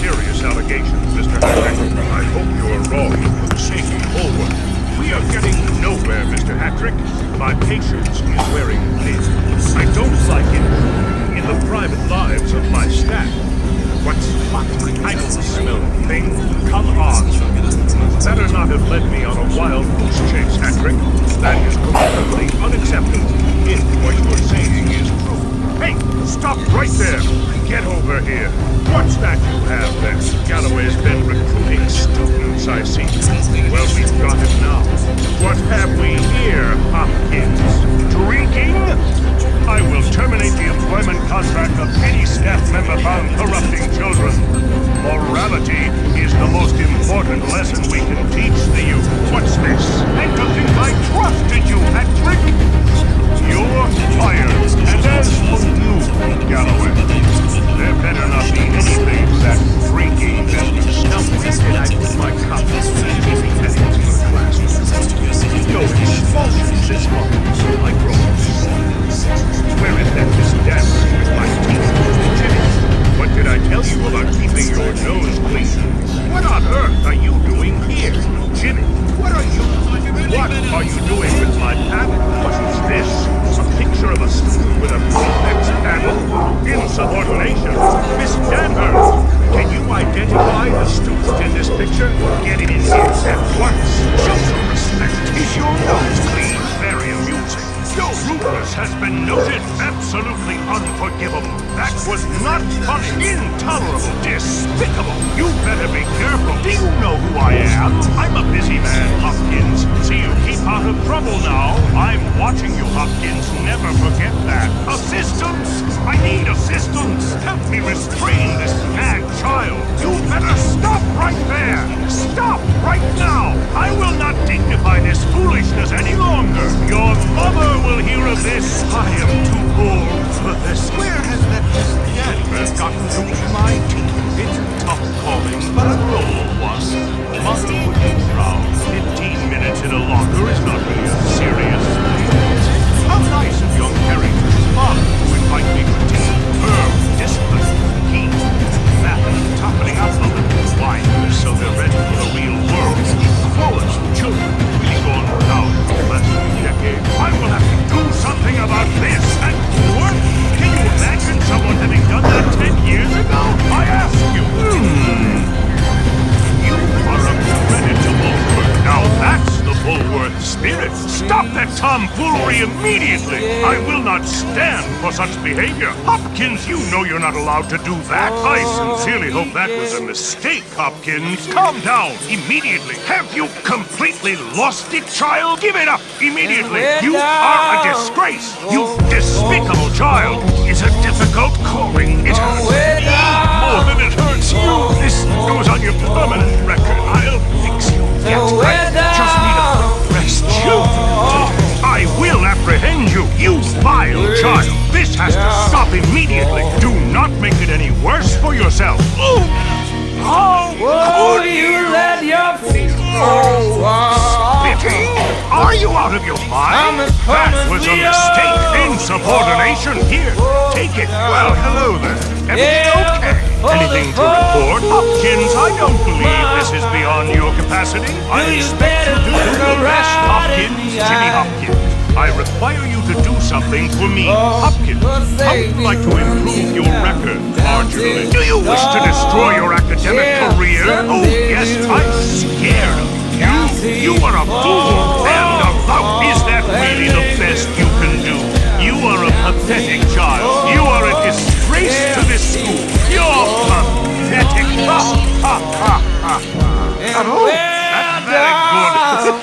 serious allegations, Mr. Hattrick. I hope you are wrong. Shake forward. We are getting nowhere, Mr. Hattrick. My patience is wearing thin. I don't like it in the private lives of my staff. What's hot? I don't smell a thing. Come on. Better not have led me on a wild goose chase, Hattrick. That is completely unacceptable, if what you're saying is true. Hey, stop right there! Get over here. What's that you have there? Galloway's been recruiting students, I see. Well, we've got it now. What have we here, Hopkins? Drinking? I will terminate the employment contract of any staff member found corrupting children. Morality is the most important lesson we can teach the youth. What's this? I don't think I trusted you, Hattrick! You're fired. And as for you, Galloway, there better not be anything to that freaky business. Now, where did I put my copy of the TV headings for the class? Yo, expulsions this month, like Rose. Where is that dance with my teeth? Jimmy, what did I tell you about keeping your nose clean? What on earth are you doing here? Jimmy, what are you doing with my paddle? What's this? A picture of a student with a prefect's paddle? Insubordination. Miss Danvers, can you identify the student in this picture? Get it in here at once. Show some respect. Is your nose clean? Very amusing. Your rudeness has been noted. Absolutely unforgivable. That was not funny. Intolerable. Despicable. You better be careful. Do you know who I am? I'm a busy man, Hopkins. See, you keep out of trouble now. I'm watching you, Hopkins. Never forget that. Assistance! I need assistance. Help me restrain this mad child. You better stop right there. Stop right now. I will not dignify this foolishness any longer. Your mother will hear of this. I am too old for this. Where has that Danvers gotten through my teeth? It's tough calling, but a roll was. Mother would be proud. 15 minutes in a locker is not really a serious thing. How nice of young Harrington's father to invite me to tea. Firm, discipline, keen, fat, toughening up a little. Why? So they're ready for the real world. Quotas, children, really gone without for the last few decades. I will have to do something about this. And work? Can you imagine someone having done that 10 years ago? I ask you. You are a creditable work. Now that's the Bullworth spirit. Stop that tomfoolery immediately. I will not stand for such behavior. Hopkins, you know you're not allowed to do that. I sincerely hope that was a mistake, Hopkins. Calm down immediately. Have you completely lost it, child? Give it up immediately. You are a disgrace. You despicable child. It's a difficult calling. It hurts me more than it hurts you. This goes on your permanent record. I'll fix you. Get right. Just need a rest. You. I will apprehend you, you vile child. This has to stop immediately. Do not make it any worse for yourself. Would you let your feet go? Spitting? Are you out of your mind? That was a mistake. Insubordination. Here, take it. Well, hello there. Everything okay? Anything to report? Hopkins, I don't believe this is beyond your capacity. I expect you to do the best, Hopkins. Jimmy Hopkins. I require you to do something for me, Hopkins. How would you like to improve your record marginally? Do you wish to destroy your academic career? Oh, yes, I'm scared of you. You are a fool and a lout. Is that really the best you can do? You are a pathetic child. You are a disgrace to this school. You're pathetic. Ha, ha, ha, ha. Oh, that's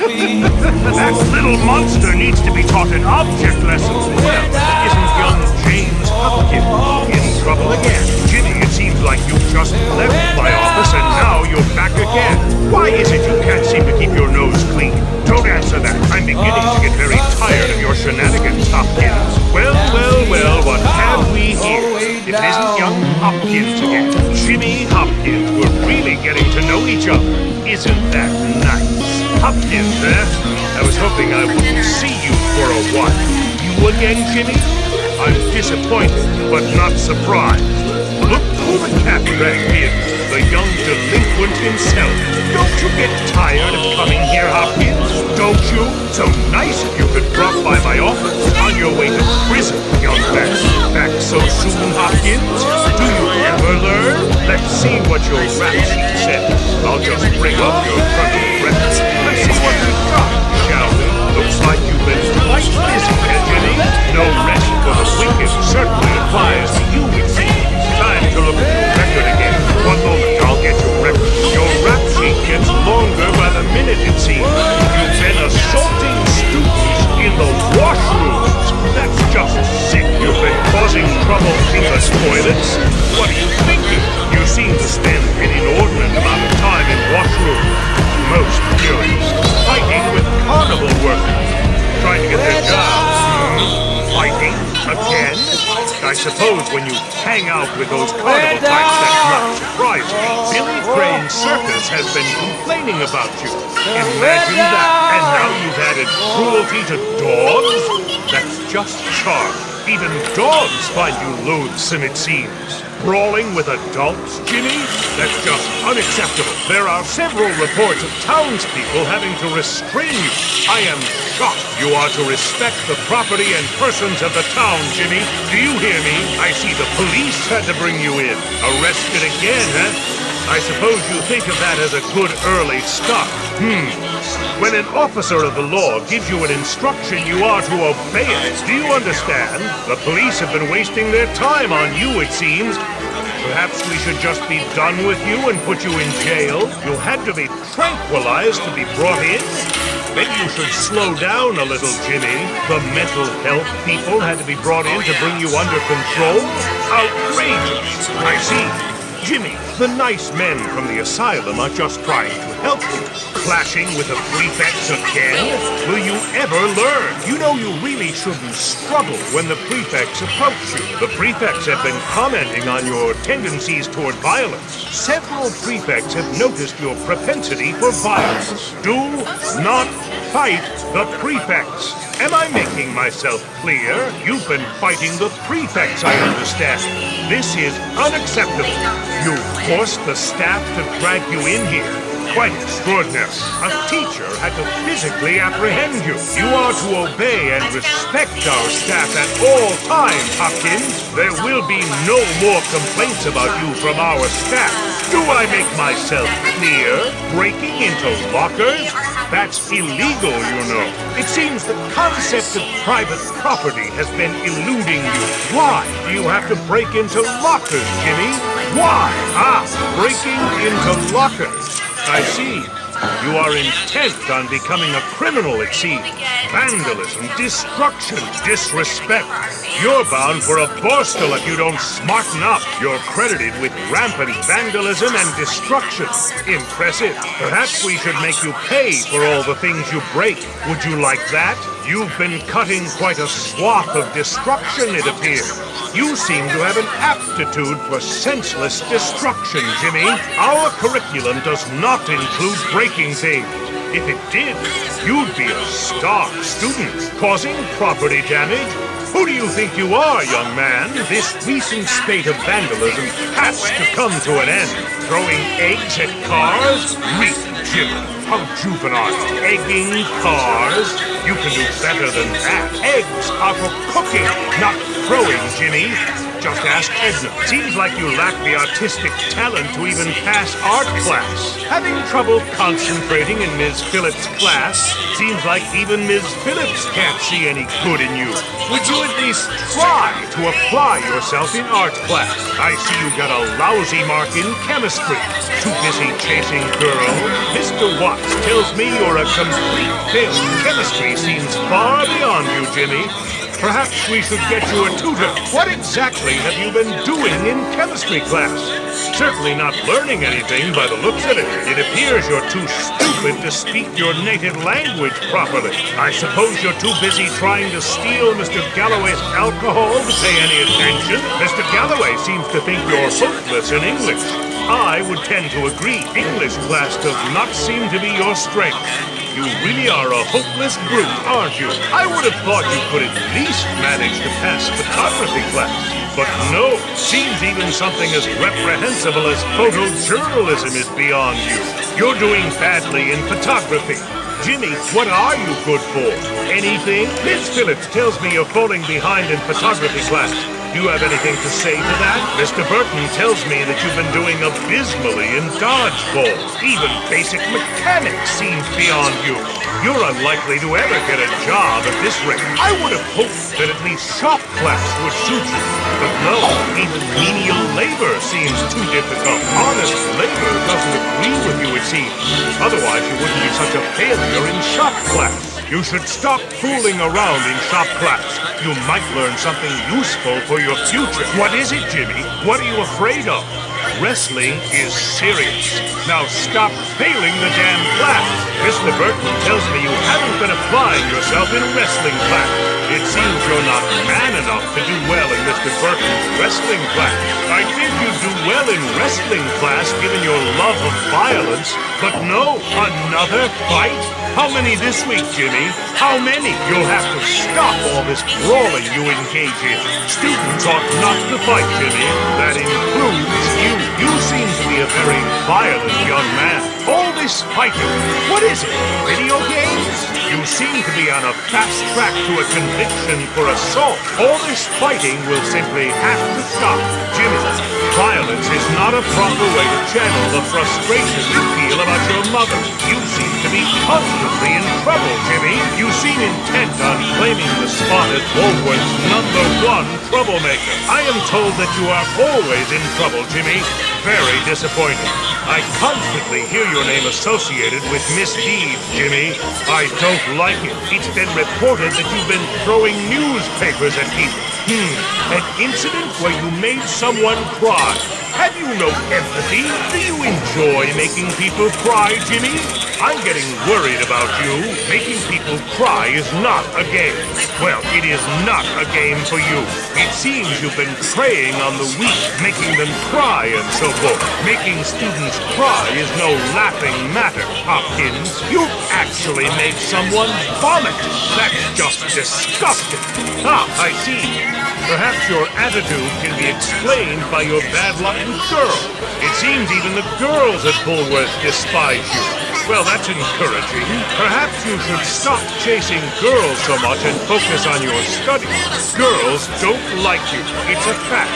very good. That little monster needs to be taught an object lesson. Well, isn't young James Hopkins in trouble again? Jimmy, it seems like you just left my office and now you're back again. Why is it you can't seem to keep your nose clean? Don't answer that. I'm beginning to get very tired of your shenanigans, Hopkins. Well, what have we here? If it isn't young Hopkins again. Jimmy Hopkins, we're really getting to know each other. Isn't that nice? Hopkins, I was hoping I wouldn't see you for a while. You again, Jimmy? I'm disappointed, but not surprised. Look who the cat that is. the young delinquent himself. Don't you get tired of coming here, Hopkins? Don't you? So nice if you could drop by my office on your way to prison, young man. Back so soon, Hopkins? Do you ever learn? Let's see what your rap sheet says. I'll just bring up your frontal records. Let's see what you've got, shall we? Looks like you've been quite busy, Jimmy. No rest for the wicked certainly applies to you, it seems. Time to look at your record again. One moment, I'll get your record. Your rap sheet gets longer by the minute, it seems. You've been assaulting students in the washrooms. That's just sick. You've been causing trouble in the toilets. What are you thinking? You seem to spend an inordinate amount of time in washrooms. Most curious. Fighting with carnival workers. Trying to get their jobs. Fighting? Again? I suppose when you hang out with those carnival types, that's not surprising. Billy Crane's Circus has been complaining about you. Imagine that. And now you've added cruelty to dogs? That's just charm. Even dogs find you loathsome, it seems. Brawling with adults, Jimmy? That's just unacceptable. There are several reports of townspeople having to restrain you. I am shocked. You are to respect the property and persons of the town, Jimmy. Do you hear me? I see the police had to bring you in. Arrested again, huh? I suppose you think of that as a good early start. When an officer of the law gives you an instruction, you are to obey it. Do you understand? The police have been wasting their time on you, it seems. Perhaps we should just be done with you and put you in jail. You had to be tranquilized to be brought in. Maybe you should slow down a little, Jimmy. The mental health people had to be brought in to bring you under control. Outrageous! I see. Jimmy, the nice men from the asylum are just trying to help you. Clashing with the prefects again? Will you ever learn? You know you really shouldn't struggle when the prefects approach you. The prefects have been commenting on your tendencies toward violence. Several prefects have noticed your propensity for violence. Do not fight the prefects. Am I making myself clear? You've been fighting the prefects, I understand. This is unacceptable. You forced the staff to drag you in here. Quite extraordinary. A teacher had to physically apprehend you. You are to obey and respect our staff at all times, Hopkins. There will be no more complaints about you from our staff. Do I make myself clear? Breaking into lockers? That's illegal, you know. It seems the concept of private property has been eluding you. Why do you have to break into lockers, Jimmy? Why? Breaking into lockers. I see. You are intent on becoming a criminal, it seems. Vandalism, destruction, disrespect. You're bound for a borstal if you don't smarten up. You're credited with rampant vandalism and destruction. Impressive. Perhaps we should make you pay for all the things you break. Would you like that? You've been cutting quite a swath of destruction, it appears. You seem to have an aptitude for senseless destruction, Jimmy. Our curriculum does not include breaking things. If it did, you'd be a star student, causing property damage. Who do you think you are, young man? This recent spate of vandalism has to come to an end. Throwing eggs at cars? Reek, Jimmy. How juvenile. Egging cars? You can do better than that. Eggs are for cooking, not throwing, Jimmy. Just ask Edna. Seems like you lack the artistic talent to even pass art class. Having trouble concentrating in Ms. Phillips' class? Seems like even Ms. Phillips can't see any good in you. Would you at least try to apply yourself in art class? I see you got a lousy mark in chemistry. Too busy chasing girls. Mr. Watts tells me you're a complete failure. Chemistry seems far beyond you, Jimmy. Perhaps we should get you a tutor. What exactly have you been doing in chemistry class? Certainly not learning anything by the looks of it. It appears you're too stupid to speak your native language properly. I suppose you're too busy trying to steal Mr. Galloway's alcohol to pay any attention. Mr. Galloway seems to think you're hopeless in English. I would tend to agree. English class does not seem to be your strength. You really are a hopeless brute, aren't you? I would have thought you could at least manage to pass photography class. But no, seems even something as reprehensible as photojournalism is beyond you. You're doing badly in photography. Jimmy, what are you good for? Anything? Miss Phillips tells me you're falling behind in photography class. Do you have anything to say to that? Mr. Burton tells me that you've been doing abysmally in dodgeball. Even basic mechanics seems beyond you. You're unlikely to ever get a job at this rate. I would have hoped that at least shop class would suit you. But no, even menial labor seems too difficult. Honest labor doesn't agree with you, it seems. Otherwise, you wouldn't be such a failure in shop class. You should stop fooling around in shop class. You might learn something useful for your future. What is it, Jimmy? What are you afraid of? Wrestling is serious. Now stop failing the damn class. Mr. Burton tells me you haven't been applying yourself in wrestling class. It seems you're not man enough to do well in Mr. Burton's wrestling class. I think you'd do well in wrestling class given your love of violence. But no, another fight? How many this week, Jimmy? How many? You'll have to stop all this brawling you engage in. Students ought not to fight, Jimmy. That includes you. You seem to be a very violent young man. All this fighting, what is it? Video games? You seem to be on a fast track to a conviction for assault. All this fighting will simply have to stop. Jimmy, violence is not a proper way to channel the frustration you feel about your mother. You seem to be constantly in trouble, Jimmy. You seem intent on claiming the spot as Woolworth's #1 troublemaker. I am told that you are always in trouble, Jimmy. Very disappointing. I constantly hear your name associated with misdeeds, Jimmy. I don't like it. It's been reported that you've been throwing newspapers at people. An incident where you made someone cry. Have you no empathy? Do you enjoy making people cry, Jimmy? I'm getting worried about you. Making people cry is not a game. Well, it is not a game for you. It seems you've been preying on the weak, making them cry and so forth. Making students cry is no laughing matter, Hopkins. You've actually made someone vomit. That's just disgusting. Ah, I see. Perhaps your attitude can be explained by your bad luck with girls. It seems even the girls at Bullworth despise you. Well, that's encouraging. Perhaps you should stop chasing girls so much and focus on your studies. Girls don't like you. It's a fact.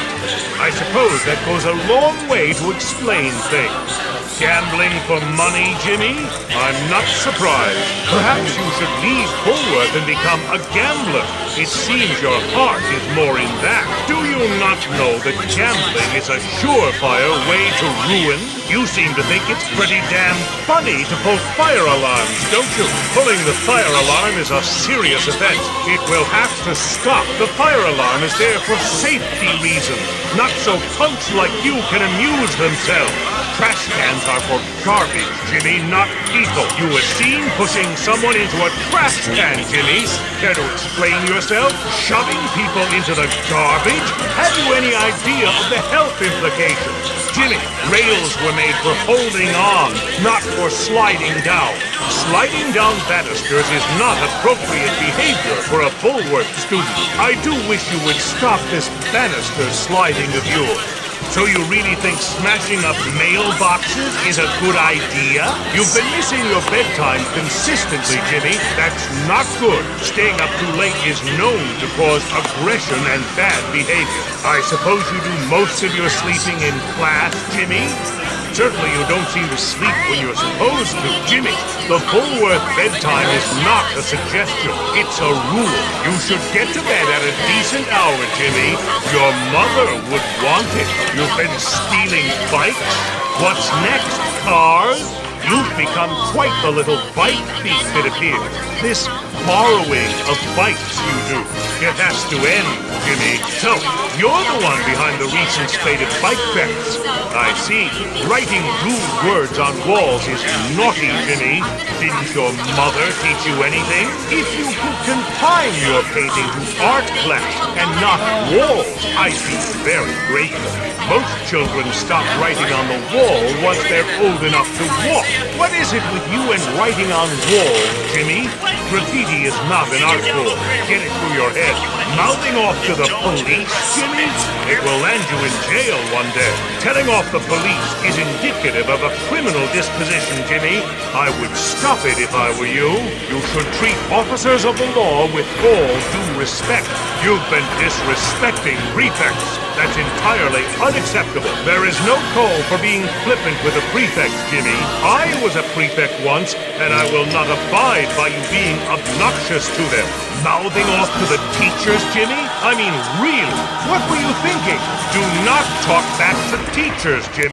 I suppose that goes a long way to explain things. Gambling for money, Jimmy? I'm not surprised. Perhaps you should leave Bullworth and become a gambler. It seems your heart is more in that. Do you not know that gambling is a surefire way to ruin? You seem to think it's pretty damn funny to pull fire alarms, don't you? Pulling the fire alarm is a serious offense. It will have to stop. The fire alarm is there for safety reasons. Not so punks like you can amuse themselves. Trash cans are for garbage, Jimmy, not people. You were seen pushing someone into a trash can, Jimmy. Care to explain yourself? Shoving people into the garbage? Have you any idea of the health implications? Jimmy, rails were made for holding on, not for sliding down. Sliding down banisters is not appropriate behavior for a Bullworth student. I do wish you would stop this banister sliding of yours. So you really think smashing up mailboxes is a good idea? You've been missing your bedtime consistently, Jimmy. That's not good. Staying up too late is known to cause aggression and bad behavior. I suppose you do most of your sleeping in class, Jimmy? Certainly you don't seem to sleep when you're supposed to. Jimmy, the Bullworth bedtime is not a suggestion. It's a rule. You should get to bed at a decent hour, Jimmy. Your mother would want it. You've been stealing bikes? What's next? Cars? You've become quite the little bike thief, it appears. This borrowing of bikes you do. It has to end, Jimmy. So, you're the one behind the recent spate of bike thefts. I see. Writing rude words on walls is naughty, Jimmy. Didn't your mother teach you anything? If you could confine your painting to art class and not walls, I'd be very grateful. Most children stop writing on the wall once they're old enough to walk. What is it with you and writing on walls, Jimmy? Graffiti is not an art form. Get it through your head. Mouthing off to the police, Jimmy? It will land you in jail one day. Telling off the police is indicative of a criminal disposition, Jimmy. I would stop it if I were you. You should treat officers of the law with all due respect. You've been disrespecting prefects. That's entirely unacceptable. There is no call for being flippant with a prefect, Jimmy. I was a prefect once, and I will not abide by you being obnoxious to them. Mouthing off to the teachers, Jimmy? I mean, really, what were you thinking? Do not talk back to teachers, Jimmy.